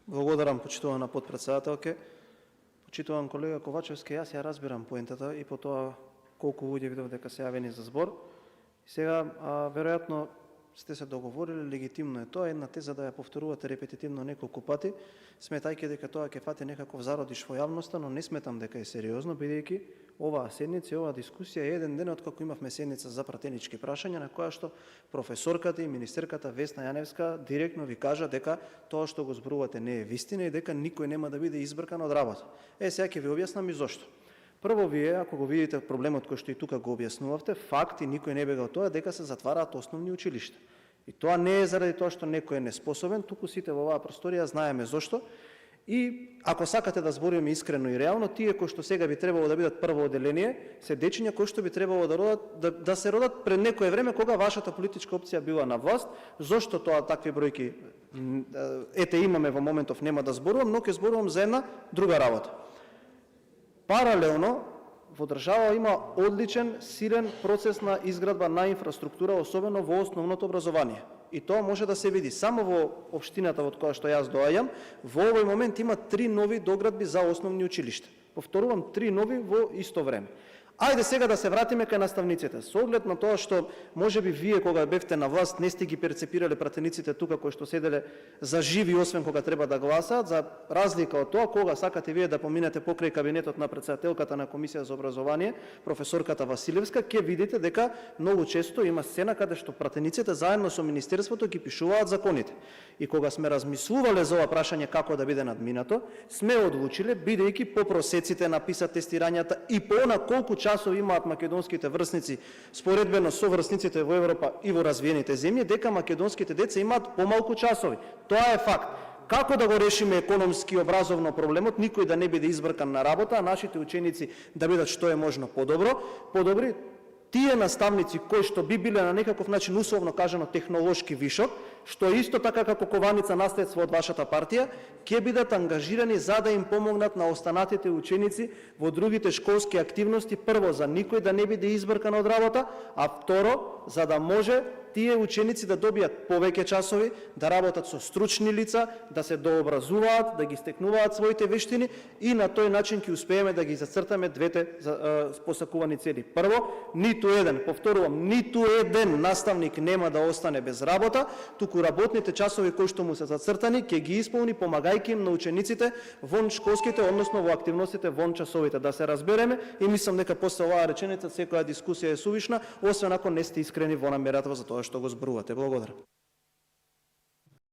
Благодарам, почитувана потпредседателке. Почитуван колега Ковачевски, јас ја разбирам поентата и по тоа колку луѓе видов дека се јавени за збор. Сега, веројатно сте се договорили, легитимно е тоа, една теза да ја повторувате репетитивно неколку пати, сметајќи дека тоа ќе фати некаков зародиш во јавноста, но не сметам дека е сериозно, бидејќи оваа седница и оваа дискусија е еден ден откако имавме седница за пратенички прашања, на која што професорката и министерката Весна Јаневска директно ви кажа дека тоа што го зборувате не е вистина и дека никој нема да биде избркан од работа. Сега ќе ви објаснам и зошто. Прво, вие, ако го видите проблемот кој што и тука го објаснувавте, факт и никој не бега од тоа дека се затвараат основни училишта. И тоа не е заради тоа што некој е неспособен, туку сите во оваа просторија знаеме зошто. И ако сакате да збориме искрено и реално, тие кои што сега би требало да бидат прво одделение, се дечиња кои што би требало да се родат пред некое време кога вашата политичка опција била на власт. Зошто тоа такви бројки имаме во моментов, нема да зборувам, но ќе зборувам за една друга работа. Паралелно, во држава има одличен, силен процес на изградба на инфраструктура, особено во основното образование. И тоа може да се види само во општината од која што јас доаѓам. Во овој момент има 3 нови доградби за основни училишта. Повторувам, 3 нови во исто време. Ајде сега да се вратиме кај наставниците. Со оглед на тоа што можеби вие кога бевте на власт не сте ги перцепирале пратениците тука кои што седеле за живи, освен кога треба да гласаат, за разлика од тоа кога сакате вие да поминете покрај кабинетот на претседателката на Комисија за образование, професорката Василевска, ќе видите дека многу често има сцена каде што пратениците заедно со министерството ги пишуваат законите. И кога сме размислувале за ова прашање како да биде надминато, сме одлучиле, бидејќи по просеците на PISA тестирањата и по она колку часови имаат македонските врсници споредбено со врсниците во Европа и во развиените земји, дека македонските деца имаат помалку часови. Тоа е факт. Како да го решиме економски и образовно проблемот, никој да не биде избркан на работа, а нашите ученици да бидат што е можно подобри, тие наставници кои што би биле на некаков начин условно кажано технолошки вишок, што исто така како кованица наследство од вашата партија, ќе бидат ангажирани за да им помогнат на останатите ученици во другите школски активности, прво за никој да не биде избркан од работа, а второ за да може тие ученици да добијат повеќе часови, да работат со стручни лица, да се дообразуваат, да ги стекнуваат своите вештини и на тој начин ќе успееме да ги зацртаме двете посакувани цели. Прво, ниту еден наставник нема да остане без работа, туку работните часови кои што му се зацртани ќе ги исполни помагајќи им на учениците вон школските, односно во активностите вон часовите. Да се разбереме и мислам дека после оваа реченица секоја дискусија е сувишна, освен ако не сте искрени во намерата за тоа што го зборувате. Благодарам.